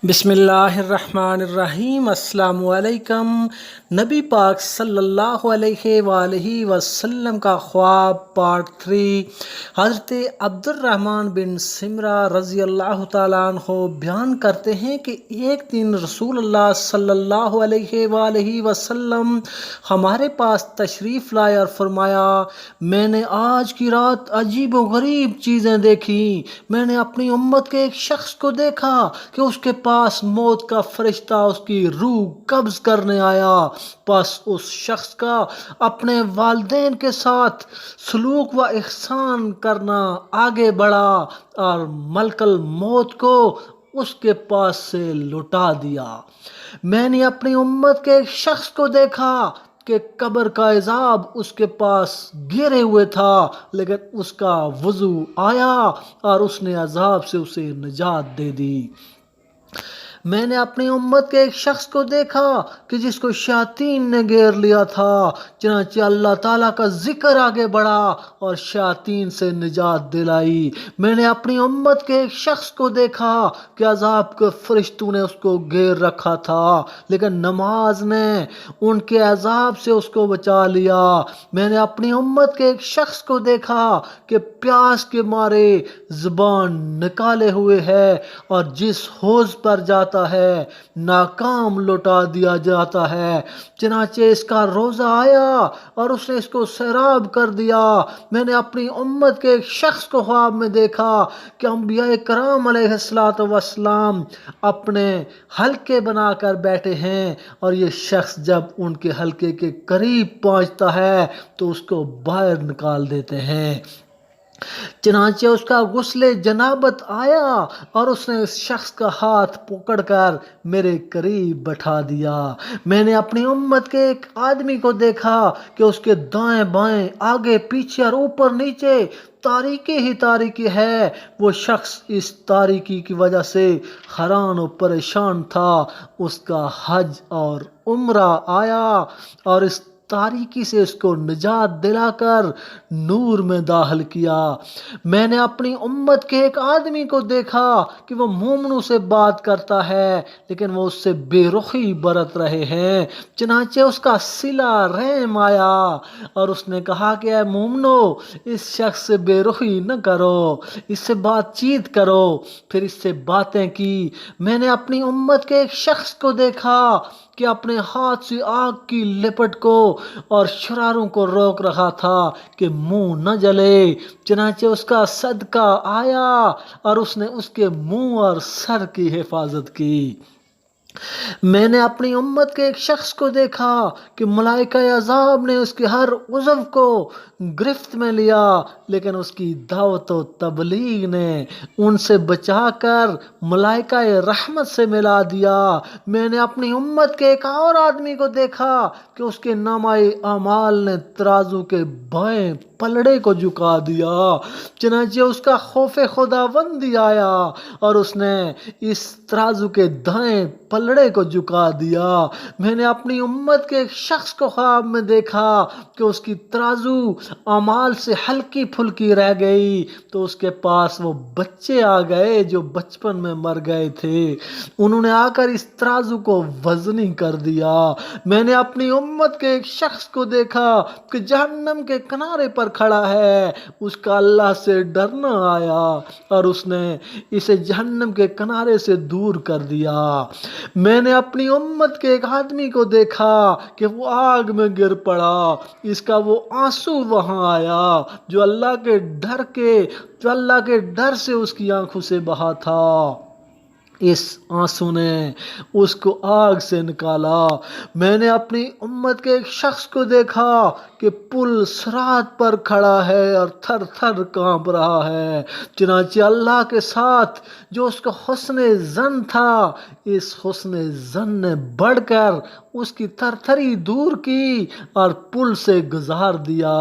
بسم اللہ الرحمن الرحیم۔ السلام علیکم۔ نبی پاک صلی اللہ علیہ وآلہ وسلم کا خواب پارٹ 3۔ حضرت عبد الرحمن بن سمرہ رضی اللہ تعالیٰ عنہ بیان کرتے ہیں کہ ایک دن رسول اللہ صلی اللہ علیہ وآلہ وسلم ہمارے پاس تشریف لائے اور فرمایا، میں نے آج کی رات عجیب و غریب چیزیں دیکھیں۔ میں نے اپنی امت کے ایک شخص کو دیکھا کہ اس کے پاس موت کا فرشتہ اس کی روح قبض کرنے آیا، پس اس شخص کا اپنے والدین کے ساتھ سلوک و احسان کرنا آگے بڑھا اور ملک الموت کو اس کے پاس سے لٹا دیا۔ میں نے اپنی امت کے ایک شخص کو دیکھا کہ قبر کا عذاب اس کے پاس گھیرے ہوئے تھا، لیکن اس کا وضو آیا اور اس نے عذاب سے اسے نجات دے دی۔ میں نے اپنی امت کے ایک شخص کو دیکھا کہ جس کو شیاطین نے گھیر لیا تھا، چنانچہ اللہ تعالیٰ کا ذکر آگے بڑھا اور شیاطین سے نجات دلائی۔ میں نے اپنی امت کے ایک شخص کو دیکھا کہ عذاب کے فرشتوں نے اس کو گھیر رکھا تھا، لیکن نماز نے ان کے عذاب سے اس کو بچا لیا۔ میں نے اپنی امت کے ایک شخص کو دیکھا کہ پیاس کے مارے زبان نکالے ہوئے ہے اور جس حوض پر جاتا ہے ناکام لوٹا دیا جاتا ہے، چنانچہ اس کا روزہ آیا اور اس نے اس کو سیراب کر دیا۔ میں نے اپنی امت کے ایک شخص کو خواب میں دیکھا کہ انبیاء کرام علیہ السلام اپنے حلقے بنا کر بیٹھے ہیں اور یہ شخص جب ان کے حلقے کے قریب پہنچتا ہے تو اس کو باہر نکال دیتے ہیں۔ چنانچہ اس کا غسل جنابت آیا اور اس نے اس شخص کا ہاتھ پکڑ کر میرے قریب بٹھا دیا۔ میں نے اپنی امت کے ایک آدمی کو دیکھا کہ اس کے دائیں بائیں آگے پیچھے اور اوپر نیچے تاریکی ہی تاریکی ہے۔ وہ شخص اس تاریکی کی وجہ سے حیران و پریشان تھا۔ اس کا حج اور عمرہ آیا اور اس تاریکی سے اس کو نجات دلا کر نور میں داخل کیا۔ میں نے اپنی امت کے ایک آدمی کو دیکھا کہ وہ مومنوں سے بات کرتا ہے لیکن وہ اس سے بے رخی برت رہے ہیں، چنانچہ اس کا صلہ رحم آیا اور اس نے کہا کہ اے مومنو، اس شخص سے بے رخی نہ کرو، اس سے بات چیت کرو۔ پھر اس سے باتیں کی۔ میں نے اپنی امت کے ایک شخص کو دیکھا کہ اپنے ہاتھ سے آگ کی لپٹ کو اور شراروں کو روک رہا تھا کہ منہ نہ جلے، چنانچہ اس کا صدقہ آیا اور اس نے اس کے منہ اور سر کی حفاظت کی۔ میں نے اپنی امت کے ایک شخص کو دیکھا کہ ملائکہ عذاب نے اس کے ہر عضو کو گرفت میں لیا، لیکن اس کی دعوت و تبلیغ نے ان سے بچا کر ملائکہ رحمت سے ملا دیا۔ میں نے اپنی امت کے ایک اور آدمی کو دیکھا کہ اس کے نامہ اعمال نے ترازو کے بائیں پلڑے کو جھکا دیا، چنانچہ اس کا خوف خداوندی آیا اور اس نے اس ترازو کے دائیں پلڑے کو جھکا دیا۔ میں نے اپنی امت کے ایک شخص کو خواب میں دیکھا کہ اس کی ترازو اعمال سے ہلکی پھلکی رہ گئی تو اس کے پاس وہ بچے آ گئے جو بچپن میں مر گئے تھے، انہوں نے آ کر اس ترازو کو وزنی کر دیا۔ میں نے اپنی امت کے ایک شخص کو دیکھا کہ جہنم کے کنارے پر کھڑا ہے، اس کا اللہ سے ڈرنا آیا اور اس نے اسے جہنم کے کنارے سے دور کر دیا۔ میں نے اپنی امت کے ایک آدمی کو دیکھا کہ وہ آگ میں گر پڑا، اس کا وہ آنسو وہاں آیا جو اللہ کے ڈر سے اس کی آنکھوں سے بہا تھا۔ اس آنسو نے اس کو آگ سے نکالا۔ میں نے اپنی امت کے ایک شخص کو دیکھا کہ پل صراط پر کھڑا ہے اور تھر تھر کانپ رہا ہے، چنانچہ اللہ کے ساتھ جو اس کا حسن ظن تھا، اس حسن ظن نے بڑھ کر اس کی تھر تھری دور کی اور پل سے گزار دیا۔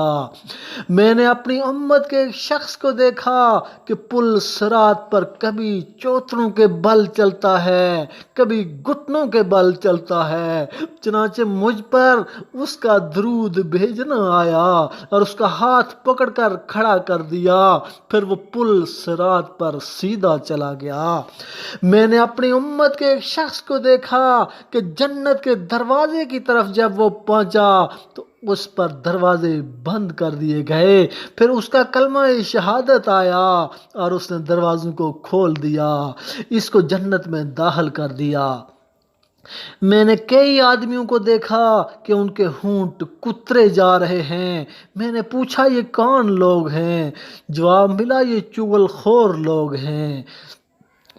میں نے اپنی امت کے ایک شخص کو دیکھا کہ پل صراط پر کبھی چوتروں کے بل چلتا ہے، کبھی گھٹنوں کے بل چلتا ہے، چنانچہ مجھ پر اس کا درود بھیجنا نہ آیا اور اس کا ہاتھ پکڑ کر کھڑا کر دیا، پھر وہ پل صراط پر سیدھا چلا گیا۔ میں نے اپنی امت کے ایک شخص کو دیکھا کہ جنت کے دروازے کی طرف جب وہ پہنچا تو اس پر دروازے بند کر دیے گئے، پھر اس کا کلمہ شہادت آیا اور اس نے دروازوں کو کھول دیا، اس کو جنت میں داخل کر دیا۔ میں نے کئی آدمیوں کو دیکھا کہ ان کے ہونٹ کترے جا رہے ہیں۔ میں نے پوچھا یہ کون لوگ ہیں؟ جواب ملا یہ چغل خور لوگ ہیں۔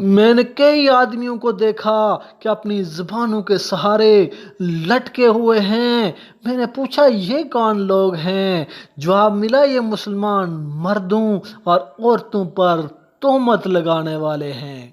میں نے کئی آدمیوں کو دیکھا کہ اپنی زبانوں کے سہارے لٹکے ہوئے ہیں۔ میں نے پوچھا یہ کون لوگ ہیں؟ جواب ملا یہ مسلمان مردوں اور عورتوں پر تہمت لگانے والے ہیں۔